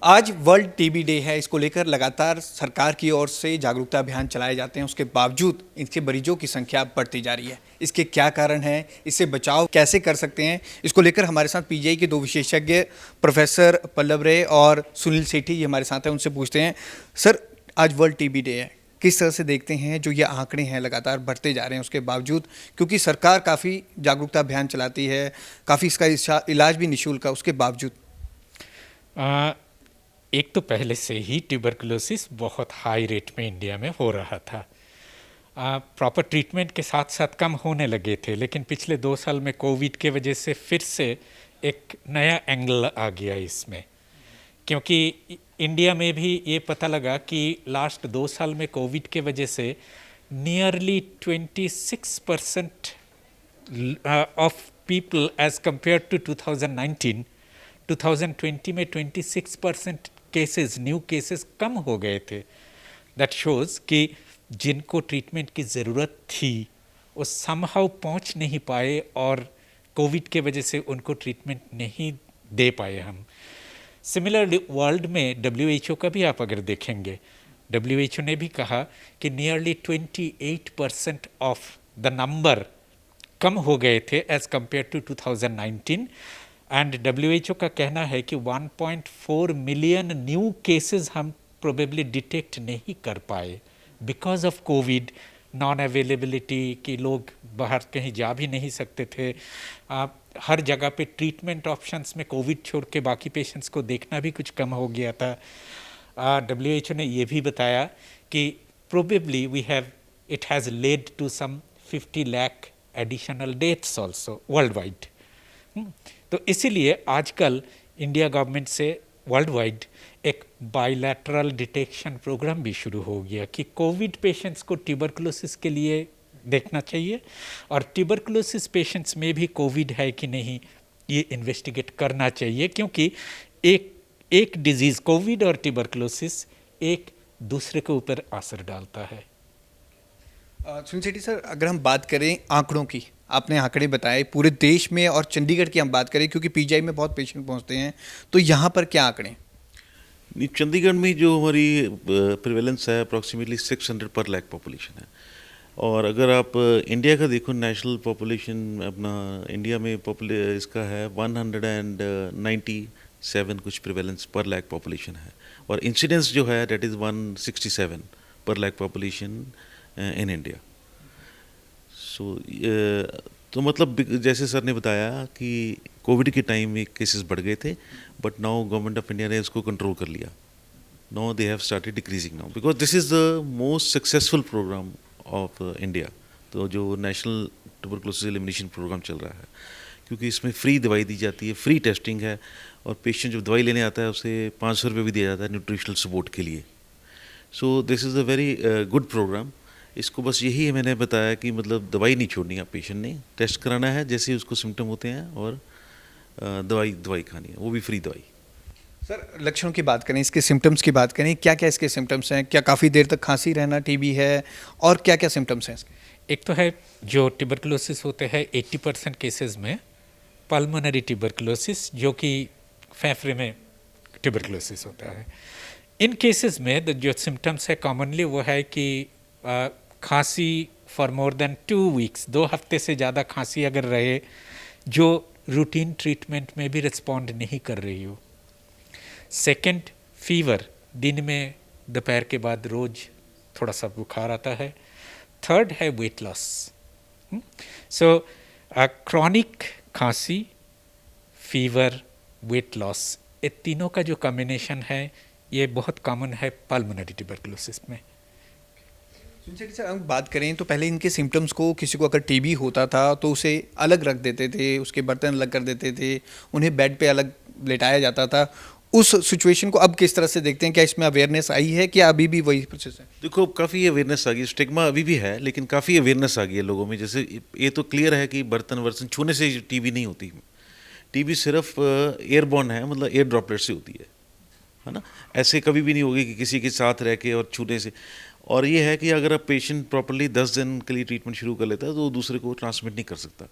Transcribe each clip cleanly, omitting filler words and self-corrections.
आज world TB day है। इसको लेकर लगातार सरकार की ओर से जागरूकता अभियान चलाए जाते हैं। उसके बावजूद इनके मरीजों की संख्या बढ़ती जा रही है। इसके क्या कारण हैं, इससे बचाव कैसे कर सकते हैं, इसको लेकर हमारे साथ पीजीआई के दो विशेषज्ञ प्रोफेसर पल्लव रे और सुनील सेठी ये हमारे साथ हैं। उनसे पूछते हैं, सर आज वर्ल्ड टीबी डे है, किस तरह से देखते हैं जो ये आंकड़े हैं लगातार बढ़ते जा रहे हैं उसके बावजूद, क्योंकि सरकार काफ़ी जागरूकता अभियान चलाती है, काफ़ी इसका इलाज भी निःशुल्क है, उसके बावजूद। एक तो पहले से ही ट्यूबरकुलोसिस बहुत हाई रेट में इंडिया में हो रहा था। प्रॉपर ट्रीटमेंट के साथ साथ कम होने लगे थे, लेकिन पिछले 2 साल में कोविड के वजह से फिर से एक नया एंगल आ गया इसमें, क्योंकि इंडिया में भी ये पता लगा कि लास्ट 2 साल में कोविड के वजह से nearly 26% of people as compare to 2019 2020 में 26% केसेस, न्यू केसेस कम हो गए थे। दैट शोज़ कि जिनको ट्रीटमेंट की ज़रूरत थी वो समहाउ पहुंच नहीं पाए और कोविड के वजह से उनको ट्रीटमेंट नहीं दे पाए हम। सिमिलरली वर्ल्ड में WHO का भी आप अगर देखेंगे, WHO ने भी कहा कि नियरली 28% ऑफ द नंबर कम हो गए थे as compare to 2019 and WHO का कहना है कि 1.4 मिलियन न्यू केसेस हम प्रोबेबली डिटेक्ट नहीं कर पाए because of COVID, non availability कि लोग बाहर कहीं जा भी नहीं सकते थे। हर जगह पे ट्रीटमेंट ऑप्शंस में कोविड छोड़ के बाकी पेशेंट्स को देखना भी कुछ कम हो गया था। WHO ने ये भी बताया कि probably it has led to some 50 lakh additional deaths also world wide. तो इसीलिए आजकल इंडिया गवर्नमेंट से वर्ल्ड वाइड एक बायलैटरल डिटेक्शन प्रोग्राम भी शुरू हो गया कि कोविड पेशेंट्स को ट्यूबरकुलोसिस के लिए देखना चाहिए और ट्यूबरकुलोसिस पेशेंट्स में भी कोविड है कि नहीं ये इन्वेस्टिगेट करना चाहिए, क्योंकि एक डिजीज़ कोविड और ट्यूबरकुलोसिस एक दूसरे के ऊपर असर डालता है। सुनील सेठी सर, अगर हम बात करें आंकड़ों की, आपने आंकड़े बताए पूरे देश में, और चंडीगढ़ की हम बात करें क्योंकि पीजीआई में बहुत पेशेंट पहुंचते हैं, तो यहाँ पर क्या आंकड़े? नहीं, चंडीगढ़ में जो हमारी प्रिवेलेंस है अप्रॉक्सीमेटली 600 पर लाख पॉपुलेशन है। और अगर आप इंडिया का देखो, नेशनल पॉपुलेशन अपना इंडिया में इसका है 197 कुछ प्रिवेलेंस पर लाख पॉपुलेशन है, और इंसिडेंस जो है डेट इज़ 167 पर लाख पॉपुलेशन इन इंडिया। तो मतलब जैसे सर ने बताया कि कोविड के टाइम में केसेस बढ़ गए थे, but now government of India ने इसको कंट्रोल कर लिया। Now they have started decreasing now because this is the most successful programme of India. तो जो नेशनल ट्यूबरकुलोसिस एलिमिनेशन प्रोग्राम चल रहा है, क्योंकि इसमें फ्री दवाई दी जाती है, फ्री टेस्टिंग है, और पेशेंट जब दवाई लेने आता है उसे 500 रुपये भी दिया जाता है न्यूट्रिशनल सपोर्ट के लिए। So this is a very good programme. इसको बस यही मैंने बताया कि मतलब दवाई नहीं छोड़नी है, पेशेंट ने टेस्ट कराना है जैसे उसको सिम्टम होते हैं, और दवाई खानी है, वो भी फ्री दवाई। सर लक्षणों की बात करें, इसके सिम्टम्स की बात करें, क्या क्या इसके सिम्टम्स हैं? क्या काफ़ी देर तक खांसी रहना टीबी है, और क्या क्या सिम्टम्स हैं इसके? एक तो है जो ट्यूबरकुलोसिस होते हैं 80% केसेस में पल्मोनरी ट्यूबरकुलोसिस, जो कि फेफड़े में ट्यूबरकुलोसिस होता है। इन केसेस में जो सिम्टम्स है कॉमनली वो है कि खांसी फॉर मोर देन 2 वीक्स, 2 हफ्ते से ज़्यादा खांसी अगर रहे जो रूटीन ट्रीटमेंट में भी रिस्पॉन्ड नहीं कर रही हो। सेकंड, फीवर, दिन में दोपहर के बाद रोज़ थोड़ा सा बुखार आता है। थर्ड है वेट लॉस। सो क्रॉनिक खांसी, फीवर, वेट लॉस, ये तीनों का जो कॉम्बिनेशन है ये बहुत कॉमन है पल्मोनरी ट्यूबरकुलोसिस में। सर हम बात करें तो पहले इनके सिम्टम्स को, किसी को अगर टीबी होता था तो उसे अलग रख देते थे, उसके बर्तन अलग कर देते थे, उन्हें बेड पे अलग लेटाया जाता था। उस सिचुएशन को अब किस तरह से देखते हैं? क्या इसमें अवेयरनेस आई है, क्या अभी भी वही प्रोसेस है? देखो, काफ़ी अवेयरनेस आ गई, स्टिग्मा अभी भी है लेकिन काफ़ी अवेयरनेस आ गई है लोगों में। जैसे ये तो क्लियर है कि बर्तन वर्तन छूने से टीबी नहीं होती। टीबी सिर्फ एयरबॉर्न है, मतलब एयर ड्रॉपलेट से होती है ना। ऐसे कभी भी नहीं होगी कि किसी के साथ रह के और छूने से। और ये है कि अगर आप पेशेंट प्रॉपर्ली 10 दिन के लिए ट्रीटमेंट शुरू कर लेता है तो वो दूसरे को ट्रांसमिट नहीं कर सकता।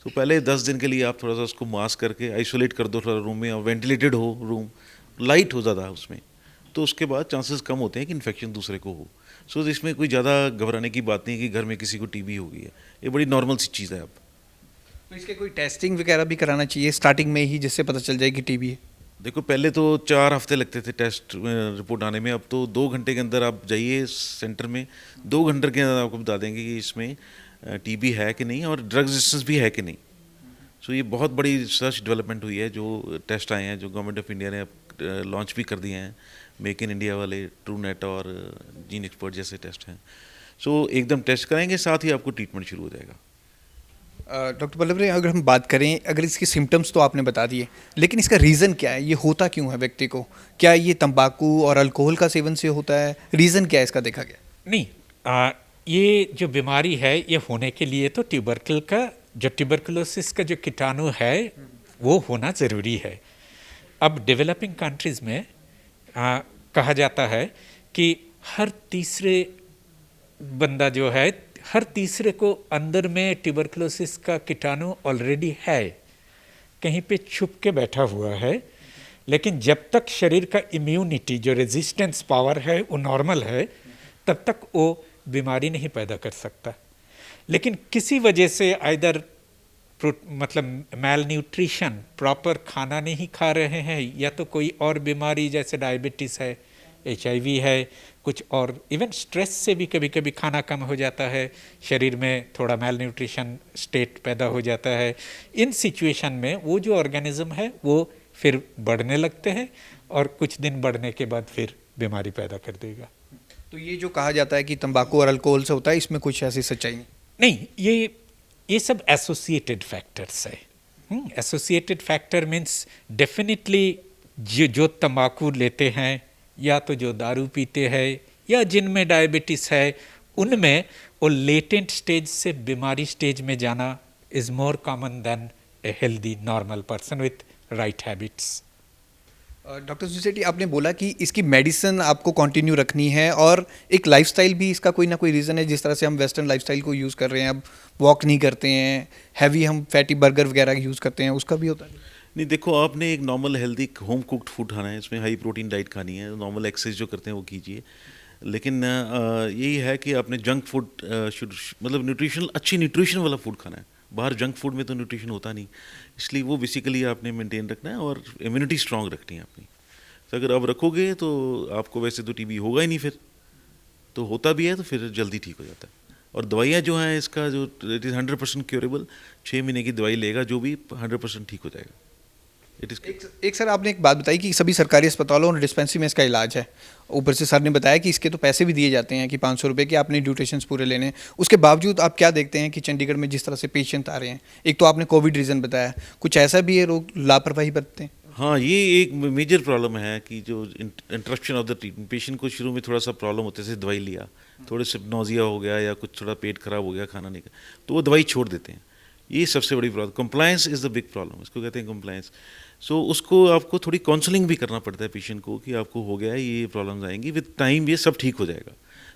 तो पहले 10 दिन के लिए आप थोड़ा सा उसको मास्क करके आइसोलेट कर दो थोड़ा रूम में, और वेंटिलेटेड हो रूम, लाइट हो ज़्यादा उसमें, तो उसके बाद चांसेस कम होते हैं कि इन्फेक्शन दूसरे को हो। सो इसमें कोई ज़्यादा घबराने की बात नहीं है कि घर में किसी को टीबी हो गई है, ये बड़ी नॉर्मल सी चीज़ है अब। तो इसके कोई टेस्टिंग वगैरह भी कराना चाहिए स्टार्टिंग में ही, जिससे पता चल जाए कि टीबी है? देखो पहले तो 4 हफ्ते लगते थे टेस्ट रिपोर्ट आने में, अब तो 2 घंटे के अंदर आप जाइए सेंटर में, 2 घंटे के अंदर आपको बता देंगे कि इसमें टीबी है कि नहीं और ड्रग रेजिस्टेंस भी है कि नहीं। सो ये बहुत बड़ी रिसर्च डेवलपमेंट हुई है, जो टेस्ट आए हैं, जो गवर्नमेंट ऑफ इंडिया ने लॉन्च भी कर दिए हैं, मेक इन इंडिया वाले, ट्रू नेट और जीन एक्सपर्ट जैसे टेस्ट हैं। सो एकदम टेस्ट कराएंगे, साथ ही आपको ट्रीटमेंट शुरू हो जाएगा। डॉक्टर पल्लव रे, अगर हम बात करें, अगर इसके सिम्टम्स तो आपने बता दिए, लेकिन इसका रीज़न क्या है? ये होता क्यों है व्यक्ति को? क्या ये तंबाकू और अल्कोहल का सेवन से होता है? रीज़न क्या है इसका देखा गया? नहीं, ये जो बीमारी है ये होने के लिए तो ट्यूबरकुलोसिस का जो कीटाणु है वो होना ज़रूरी है। अब डेवलपिंग कंट्रीज़ में कहा जाता है कि हर तीसरे बंदा जो है, हर तीसरे को अंदर में ट्यूबरकुलोसिस का कीटाणु ऑलरेडी है, कहीं पे छुप के बैठा हुआ है। लेकिन जब तक शरीर का इम्यूनिटी, जो रेजिस्टेंस पावर है, वो नॉर्मल है, तब तक वो बीमारी नहीं पैदा कर सकता। लेकिन किसी वजह से आइदर मतलब मैल न्यूट्रिशन, प्रॉपर खाना नहीं खा रहे हैं, या तो कोई और बीमारी जैसे डायबिटीज़ है, HIV है, कुछ और, इवन स्ट्रेस से भी कभी कभी खाना कम हो जाता है, शरीर में थोड़ा मैल न्यूट्रिशन स्टेट पैदा हो जाता है। इन सिचुएशन में वो जो ऑर्गेनिज्म है वो फिर बढ़ने लगते हैं और कुछ दिन बढ़ने के बाद फिर बीमारी पैदा कर देगा। तो ये जो कहा जाता है कि तंबाकू और अल्कोहल से होता है, इसमें कुछ ऐसी सच्चाई नहीं? नहीं, ये सब एसोसिएटेड फैक्टर्स है। एसोसिएटेड फैक्टर मीन्स डेफिनेटली जो तंबाकू लेते हैं, या तो जो दारू पीते हैं, या जिनमें डायबिटीज़ है, उनमें वो लेटेंट स्टेज से बीमारी स्टेज में जाना is more common than a healthy normal person with right habits. Doctor सुसेटी, आपने बोला कि इसकी मेडिसिन आपको कंटिन्यू रखनी है, और एक लाइफस्टाइल भी इसका कोई ना कोई रीज़न है। जिस तरह से हम वेस्टर्न लाइफस्टाइल को यूज़ कर रहे हैं, अब वॉक नहीं करते हैं, हैवी हम फैटी बर्गर वगैरह यूज़ करते हैं, उसका भी होता है? नहीं, देखो आपने एक normal healthy home cooked food खाना है, इसमें हाई प्रोटीन डाइट खानी है, नॉर्मल एक्सरसाइज जो करते हैं वो कीजिए। लेकिन यही है कि आपने जंक फूड मतलब न्यूट्रिशनल, अच्छी न्यूट्रिशन वाला फूड खाना है। बाहर जंक फूड में तो न्यूट्रिशन होता नहीं, इसलिए वो बेसिकली आपने मेंटेन रखना है और इम्यूनिटी स्ट्रांग रखनी है अपनी। तो अगर आप रखोगे तो आपको वैसे तो टीबी होगा ही नहीं, फिर तो होता भी है तो फिर जल्दी ठीक हो जाता है। और दवाइयाँ जो हैं इसका, जो इट इज़ 100% क्योरेबल, 6 महीने की दवाई लेगा जो भी 100% ठीक हो जाएगा। एक सर, आपने एक बात बताई कि सभी सरकारी अस्पतालों और डिस्पेंसरी में इसका इलाज है। ऊपर से सर ने बताया कि इसके तो पैसे भी दिए जाते हैं कि 500 रुपये के आपने ड्यूटेशंस पूरे लेने। उसके बावजूद आप क्या देखते हैं कि चंडीगढ़ में जिस तरह से पेशेंट आ रहे हैं, एक तो आपने कोविड रीज़न बताया, कुछ ऐसा भी है लोग लापरवाही बरतते हैं? हाँ, ये एक मेजर प्रॉब्लम है कि जो interruption of the treatment, patient को शुरू में थोड़ा सा प्रॉब्लम होते है, दवाई लिया, थोड़े से नोजिया हो गया या कुछ थोड़ा पेट खराब हो गया, खाना नहीं, तो वो दवाई छोड़ देते हैं। ये सबसे बड़ी problem, compliance is the big problem, इसको कहते हैं कंप्लायंस। सो उसको आपको थोड़ी काउंसलिंग भी करना पड़ता है पेशेंट को कि आपको हो गया है, ये प्रॉब्लम्स आएंगी, विद टाइम ये सब ठीक हो जाएगा।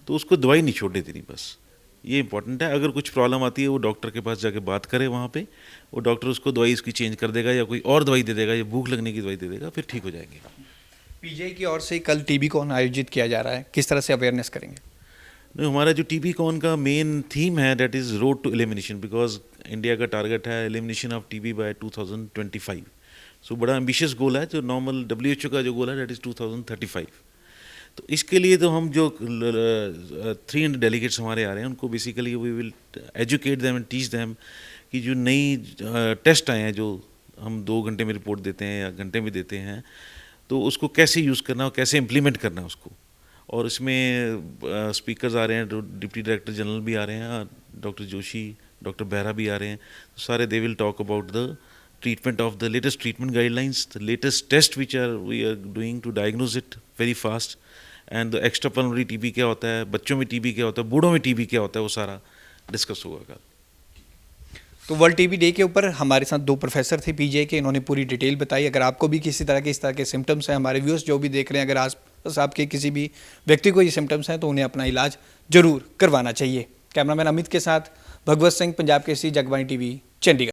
तो उसको दवाई नहीं छोड़ने देनी, बस ये इंपॉर्टेंट है। अगर कुछ प्रॉब्लम आती है, वो डॉक्टर के पास जाके बात करे, वहाँ पे वो डॉक्टर उसको दवाई उसकी चेंज कर देगा या कोई और दवाई दे देगा या भूख लगने की दवाई दे देगा, फिर ठीक हो जाएंगे। पीजीआई की ओर से कल टीबी कॉन आयोजित किया जा रहा है, किस तरह से अवेयरनेस करेंगे? नहीं, हमारा जो टीबी कॉन का मेन थीम है that is road to elimination, because India का टारगेट है elimination of TB by 2025। So बड़ा एम्बिशियस गोल है। जो नॉर्मल WHO का जो गोल है दैट इज़ 2035। तो इसके लिए तो हम जो 300 डेलीगेट्स हमारे आ रहे हैं, उनको basically we will educate them and teach them कि जो नई टेस्ट आए हैं, जो हम 2 घंटे में रिपोर्ट देते हैं या घंटे में देते हैं, तो उसको कैसे यूज़ करना और कैसे इम्प्लीमेंट करना है उसको। और इसमें स्पीकर्स आ रहे हैं, डिप्टी डायरेक्टर जनरल भी आ रहे हैं, डॉक्टर जोशी, डॉक्टर बेहरा भी आ रहे हैं, तो सारे they will talk about the treatment of the latest treatment guidelines, the latest test which we are doing to diagnose it very fast, and the extrapulmonary TB क्या होता है, बच्चों में TB क्या होता है, बूढ़ों में TB क्या होता है, वो सारा डिस्कस होगा कल। तो वर्ल्ड टीबी डे के ऊपर हमारे साथ 2 प्रोफेसर थे पीजीआई के, इन्होंने पूरी डिटेल बताई। अगर आपको भी किसी तरह के इस तरह के सिम्टम्स हैं, हमारे व्यूअर्स जो भी देख रहे हैं, अगर आसपास आपके किसी भी व्यक्ति को ये सिम्टम्स हैं, तो उन्हें अपना इलाज जरूर करवाना चाहिए। कैमरामैन अमित के साथ भगवत सिंह, पंजाब केसरी, जगबानी TV, चंडीगढ़।